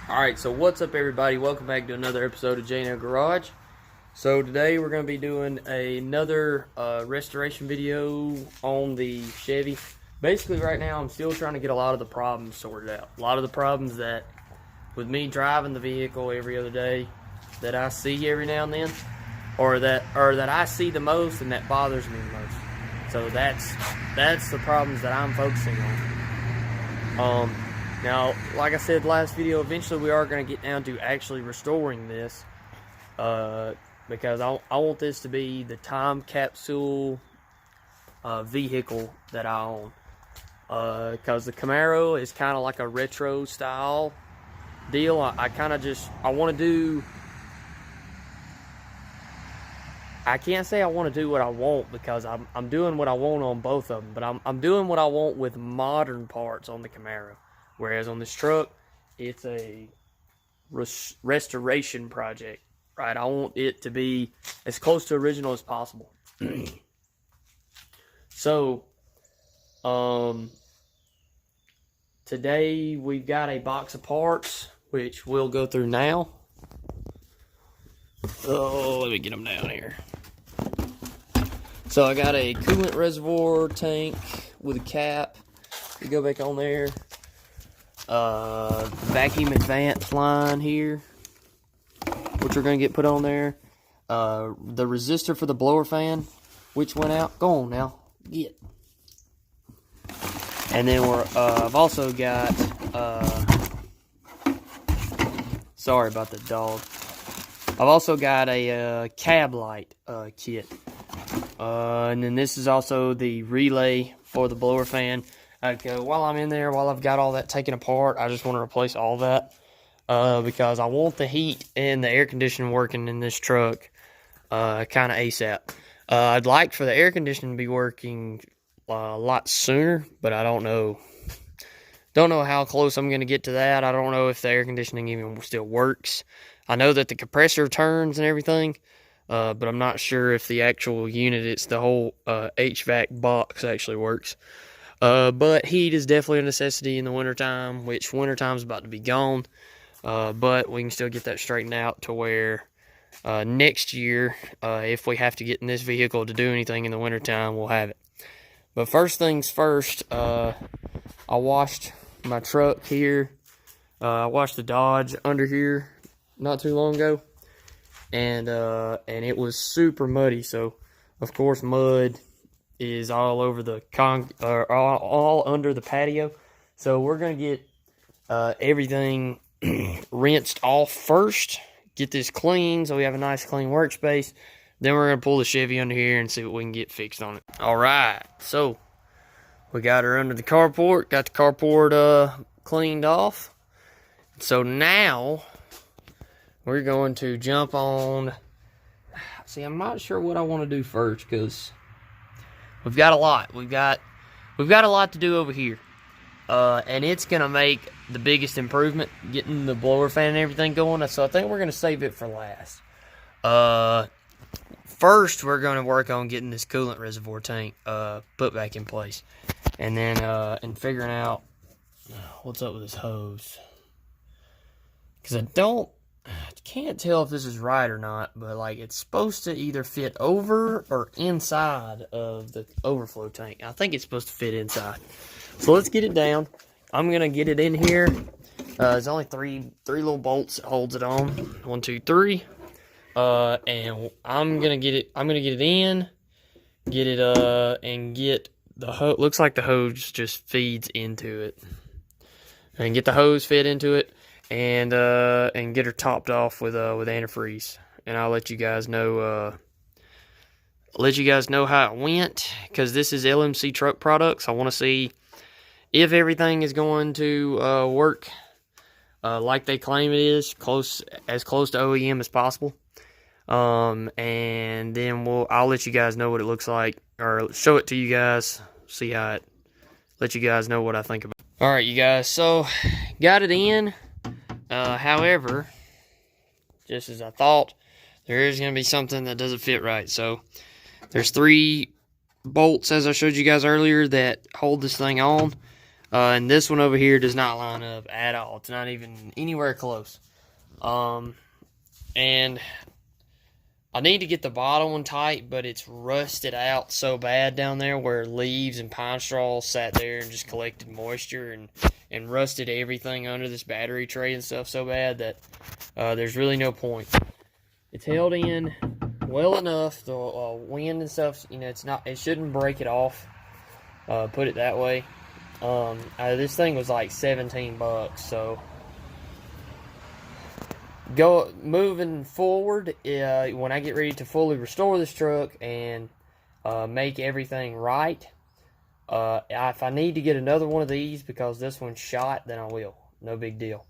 Alright, so what's up everybody? Welcome back to another episode of J&L Garage. So today we're going to be doing another restoration video on the Chevy. Basically right now I'm still trying to get a lot of the problems sorted out. A lot of the problems that, with me driving the vehicle every other day, that I see every now and then, or that I see the most and that bothers me the most. So that's the problems that I'm focusing on. Now, like I said last video, eventually we are going to get down to actually restoring this, because I want this to be the time capsule vehicle that I own. Because the Camaro is kind of like a retro style deal. I want to do, I can't say I want to do what I want, because I'm doing what I want on both of them, but I'm doing what I want with modern parts on the Camaro. Whereas on this truck, it's a restoration project, right? I want it to be as close to original as possible. So, today we've got a box of parts, which we'll go through now. Oh, let me get them down here. So I got a coolant reservoir tank with a cap. You go back on there. Vacuum advance line here, which we're going to get put on there. The resistor for the blower fan, which went out. Go on now, get. And then I've also got, sorry about the dog. I've also got a cab light kit. And then this is also the relay for the blower fan. While I'm in there, while I've got all that taken apart, I just want to replace all that, because I want the heat and the air conditioning working in this truck kind of ASAP. I'd like for the air conditioning to be working a lot sooner, but I don't know how close I'm going to get to that. I don't know if the air conditioning even still works. I know that the compressor turns and everything, but I'm not sure if the actual unit, it's the whole HVAC box, actually works. But heat is definitely a necessity in the wintertime, which wintertime's about to be gone. But we can still get that straightened out to where next year, if we have to get in this vehicle to do anything in the wintertime, we'll have it. But first things first, I washed my truck here. I washed the Dodge under here not too long ago. And it was super muddy, so of course mud is all over the all under the patio. So we're gonna get everything rinsed off first, get this clean so we have a nice clean workspace. Then we're gonna pull the Chevy under here and see what we can get fixed on it. All right, so we got her under the carport, got the carport cleaned off. So now we're going to jump on. See, I'm not sure what I want to do first, because we've got a lot. We've got a lot to do over here, and it's gonna make the biggest improvement, getting the blower fan and everything going. So I think we're gonna save it for last. First, we're gonna work on getting this coolant reservoir tank put back in place, and then and figuring out what's up with this hose, because I can't tell if this is right or not, but like it's supposed to either fit over or inside of the overflow tank. I think it's supposed to fit inside. So let's get it down. I'm gonna get it in here. There's only three little bolts that holds it on. 1, 2, 3. And I'm gonna get it in, and get the hose. Looks like the hose just feeds into it, and get the hose fit into it. And get her topped off with antifreeze, and I'll let you guys know how it went, because this is LMC truck products. I want to see if everything is going to work like they claim it is, as close to OEM as possible. And then I'll let you guys know what it looks like, or show it to you guys, see how it. Let you guys know what I think about it. All right, you guys. So got it in. However, just as I thought, there is going to be something that doesn't fit right. So there's 3 bolts, as I showed you guys earlier, that hold this thing on. And this one over here does not line up at all. It's not even anywhere close. And I need to get the bottom one tight, but it's rusted out so bad down there where leaves and pine straw sat there and just collected moisture and rusted everything under this battery tray and stuff so bad that there's really no point. It's held in well enough. The wind and stuff, you know, it shouldn't break it off. Put it that way. This thing was like $17, so moving forward, when I get ready to fully restore this truck and make everything right, if I need to get another one of these because this one's shot, then I will. No big deal.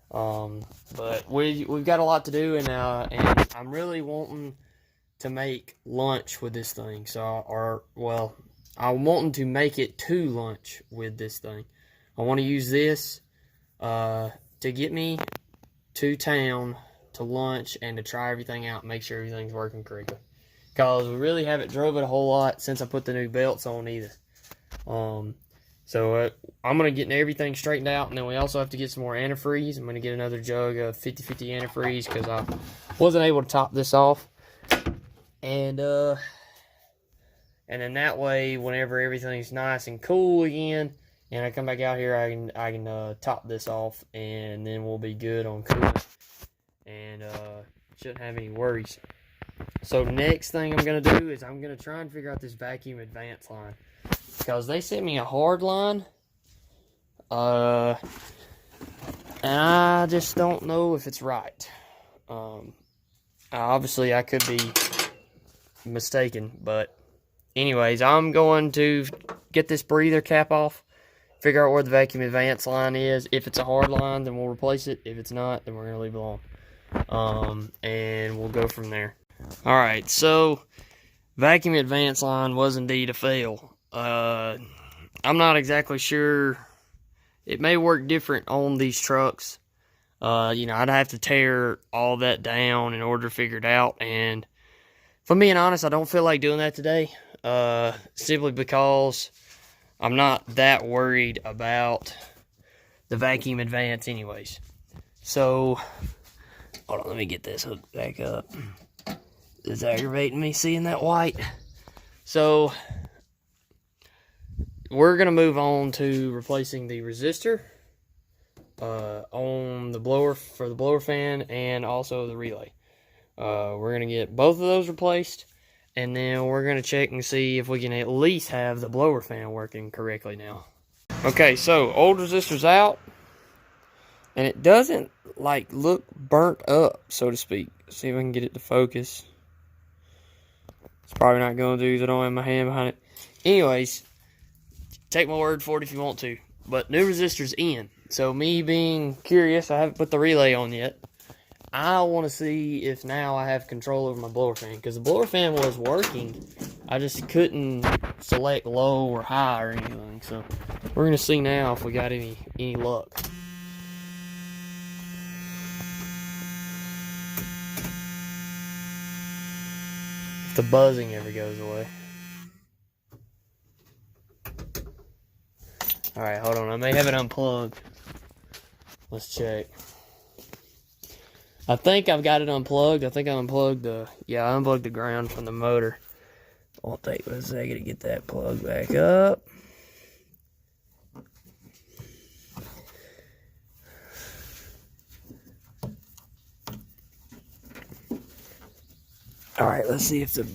But we've got a lot to do, and I'm really wanting to make lunch with this thing. I'm wanting to make it to lunch with this thing. I want to use this to get me to town to lunch and to try everything out and make sure everything's working correctly. Because we really haven't drove it a whole lot since I put the new belts on either. So I'm going to get everything straightened out, and then we also have to get some more antifreeze. I'm going to get another jug of 50/50 antifreeze because I wasn't able to top this off. And then that way, whenever everything's nice and cool again, and I come back out here, I can top this off, and then we'll be good on coolant, and shouldn't have any worries. So next thing I'm gonna do is I'm gonna try and figure out this vacuum advance line, because they sent me a hard line, and I just don't know if it's right. Obviously I could be mistaken, but anyways, I'm going to get this breather cap off, figure out where the vacuum advance line is. If it's a hard line, then we'll replace it. If it's not, then we're going to leave it alone. And we'll go from there. Alright, so vacuum advance line was indeed a fail. I'm not exactly sure. It may work different on these trucks. You know, I'd have to tear all that down in order to figure it out. And if I'm being honest, I don't feel like doing that today. Simply because I'm not that worried about the vacuum advance anyways. So, hold on, let me get this hooked back up. It's aggravating me seeing that white. So, we're going to move on to replacing the resistor on the blower, for the blower fan, and also the relay. We're going to get both of those replaced, and then we're going to check and see if we can at least have the blower fan working correctly now. Okay, so old resistor's out, and it doesn't like look burnt up, so to speak. Let's see if I can get it to focus. It's probably not going to do because I don't have my hand behind it. Anyways, take my word for it if you want to, but new resistor's in. So me being curious, I haven't put the relay on yet. I want to see if now I have control over my blower fan, because the blower fan was working. I just couldn't select low or high or anything. So we're going to see now if we got any luck. If the buzzing ever goes away. Alright, hold on. I may have it unplugged. Let's check. I think I've got it unplugged. I think I unplugged I unplugged the ground from the motor. It'll take a second to get that plugged back up. Alright, let's see if the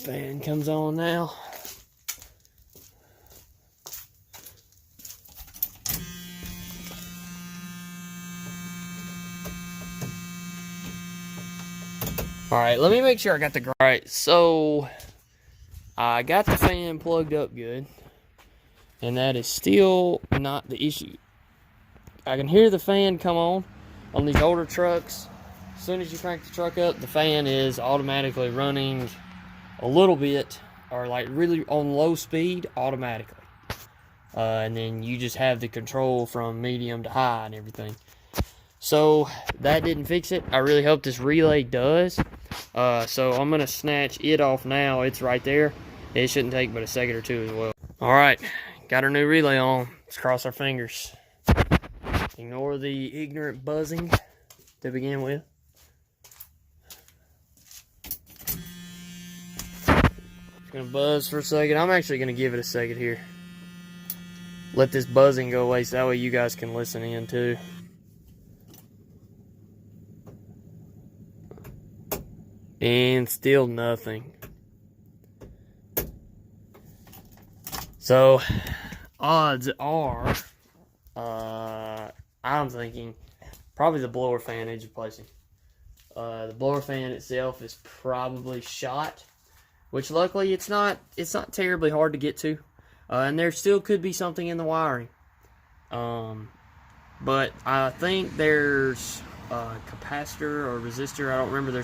fan comes on now. Alright, let me make sure I got the... Alright, so I got the fan plugged up good, and that is still not the issue. I can hear the fan come on these older trucks. As soon as you crank the truck up, the fan is automatically running a little bit, or like really on low speed automatically. And then you just have the control from medium to high and everything. So that didn't fix it. I really hope this relay does. So I'm going to snatch it off now. It's right there. It shouldn't take but a second or two as well. Alright, got our new relay on. Let's cross our fingers. Ignore the ignorant buzzing to begin with. It's gonna buzz for a second. I'm actually gonna give it a second here. Let this buzzing go away so that way you guys can listen in too. And still nothing. So, odds are, I'm thinking probably the blower fan needs replacing. The blower fan itself is probably shot, which luckily it's not terribly hard to get to. And there still could be something in the wiring. But I think there's a capacitor or resistor, I don't remember.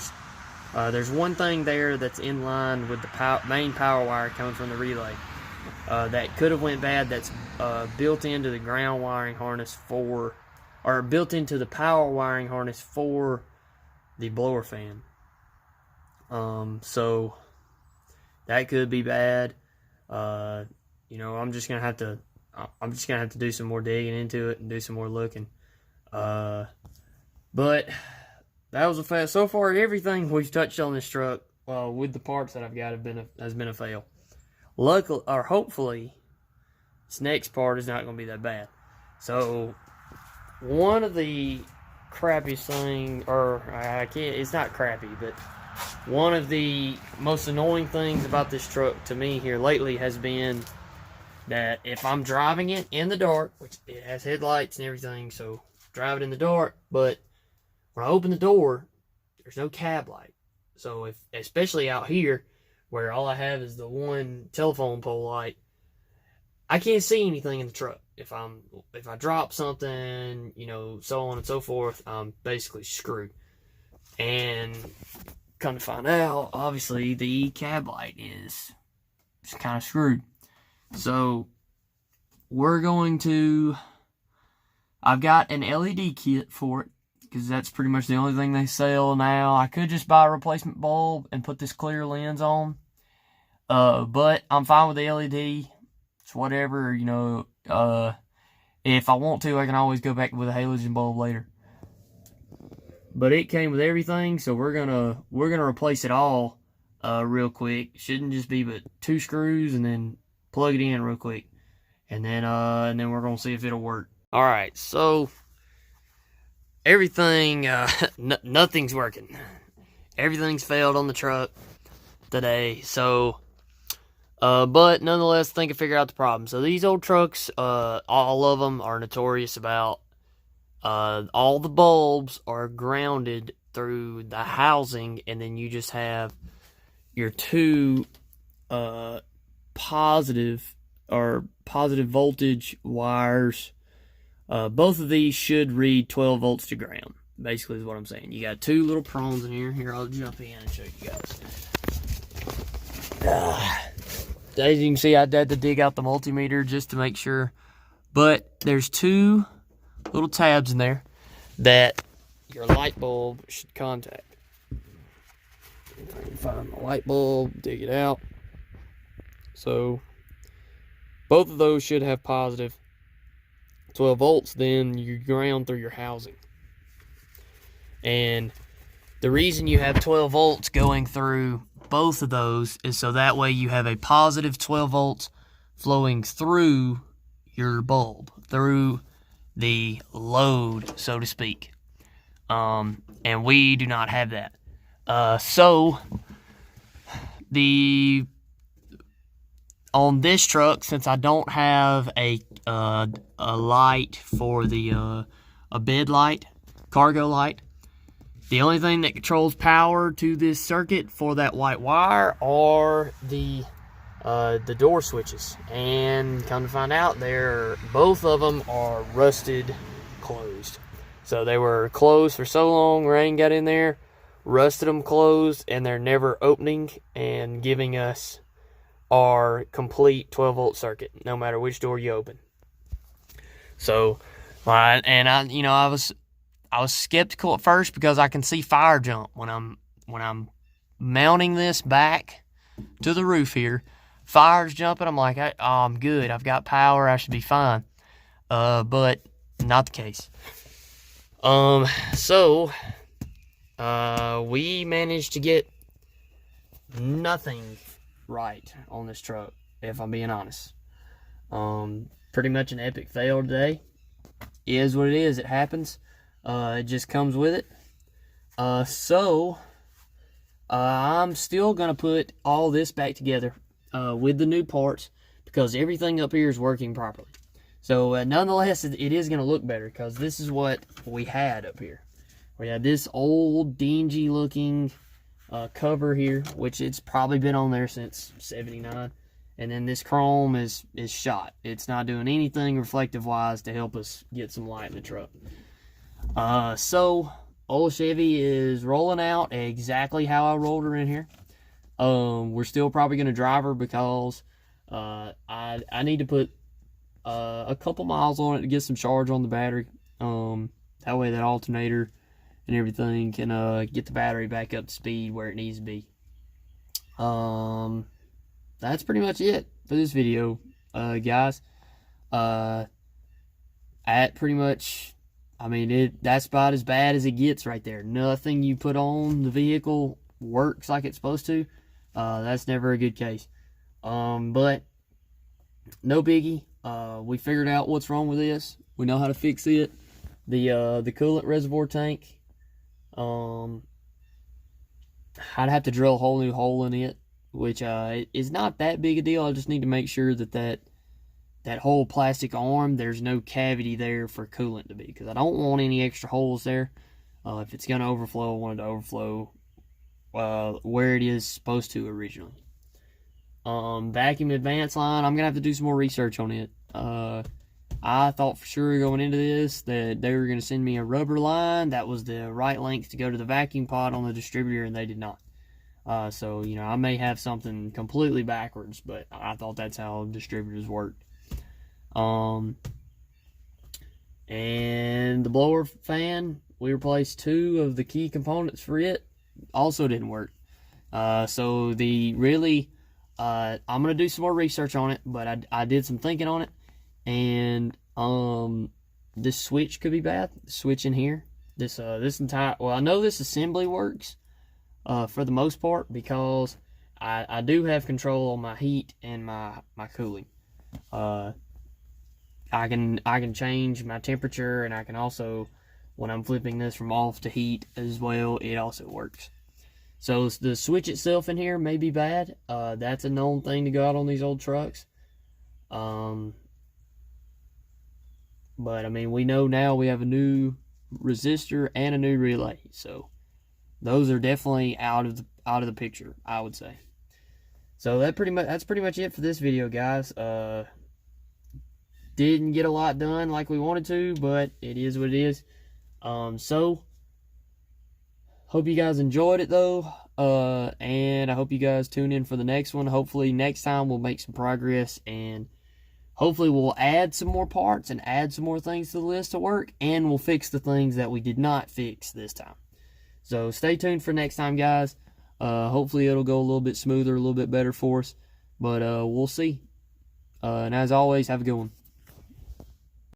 There's one thing there that's in line with the main power wire coming from the relay. That could have went bad. That's built into the ground wiring harness or built into the power wiring harness for the blower fan. So that could be bad. You know, I'm just gonna have to do some more digging into it and do some more looking. But that was so far everything we've touched on this truck, with the parts that I've got has been a fail. Luckily, or hopefully, this next part is not going to be that bad. So, one of the crappiest things, it's not crappy, but one of the most annoying things about this truck to me here lately has been that if I'm driving it in the dark, which it has headlights and everything, so drive it in the dark, but when I open the door, there's no cab light. So especially out here, where all I have is the one telephone pole light, I can't see anything in the truck. If I drop something, you know, so on and so forth, I'm basically screwed. And come to find out, obviously the cab light is kind of screwed. So I've got an LED kit for it, because that's pretty much the only thing they sell now. I could just buy a replacement bulb and put this clear lens on. But I'm fine with the LED. It's whatever, you know. If I want to, I can always go back with a halogen bulb later. But it came with everything, so we're gonna replace it all real quick. Shouldn't just be but 2 screws, and then plug it in real quick. And then we're gonna see if it'll work. Alright, so everything, nothing's working. Everything's failed on the truck today. So, but nonetheless, I think I figured out the problem. So these old trucks, all of them are notorious about, all the bulbs are grounded through the housing, and then you just have your 2, positive voltage wires. Both of these should read 12 volts to ground, basically is what I'm saying. You got 2 little prongs in here. Here, I'll jump in and show you guys. As you can see, I had to dig out the multimeter just to make sure. But there's 2 little tabs in there that your light bulb should contact. If I can find the light bulb, dig it out. So, both of those should have positive 12 volts, then you ground through your housing. And the reason you have 12 volts going through both of those is so that way you have a positive 12 volts flowing through your bulb, through the load, so to speak. And we do not have that. So on this truck, since I don't have a light for the a bed light, cargo light, the only thing that controls power to this circuit for that white wire are the door switches. And come to find out, both of them are rusted closed. So they were closed for so long, rain got in there, rusted them closed, and they're never opening and giving us our complete 12 volt circuit, no matter which door you open. So, I was skeptical at first because I can see fire jump when I'm mounting this back to the roof here. fire's jumping, I'm like, oh, I'm good. I've got power. I should be fine. But not the case. So we managed to get nothing right on this truck, if I'm being honest. Pretty much an epic fail today. It is what it is. It happens. It just comes with it. So I'm still gonna put all this back together with the new parts, because everything up here is working properly. So nonetheless, it is gonna look better, because this is what we had up here. We had this old dingy looking cover here, which it's probably been on there since '79, and then this chrome is shot. It's not doing anything reflective wise to help us get some light in the truck. So old Chevy is rolling out exactly how I rolled her in here. We're still probably gonna drive her, because I need to put a couple miles on it to get some charge on the battery. That way that alternator and everything can get the battery back up to speed where it needs to be. That's pretty much it for this video, guys. At pretty much, I mean, that's about as bad as it gets right there. Nothing you put on the vehicle works like it's supposed to. That's never a good case. But no biggie. We figured out what's wrong with this. We know how to fix it. The coolant reservoir tank, I'd have to drill a whole new hole in it, which is not that big a deal. I just need to make sure that whole plastic arm, there's no cavity there for coolant to be, because I don't want any extra holes there. If it's going to overflow, I want it to overflow where it is supposed to originally. Vacuum advance line, I'm going to have to do some more research on it. I thought for sure going into this that they were going to send me a rubber line that was the right length to go to the vacuum pod on the distributor, and they did not. So, you know, I may have something completely backwards, but I thought that's how distributors worked. And the blower fan, we replaced 2 of the key components for it. Also didn't work. So I'm going to do some more research on it, but I did some thinking on it. And this switch could be bad. The switch in here, this entire, well, I know this assembly works for the most part, because I do have control on my heat and my cooling. I can change my temperature, and I can also, when I'm flipping this from off to heat as well, it also works. So the switch itself in here may be bad. That's a known thing to go out on these old trucks. But I mean, we know now we have a new resistor and a new relay, so those are definitely out of the picture, I would say. So that's pretty much it for this video, guys. Didn't get a lot done like we wanted to, but it is what it is. So hope you guys enjoyed it though, and I hope you guys tune in for the next one. Hopefully next time we'll make some progress, and hopefully we'll add some more parts and add some more things to the list of work, and we'll fix the things that we did not fix this time. So stay tuned for next time, guys. Hopefully it'll go a little bit smoother, a little bit better for us, but we'll see. And as always, have a good one.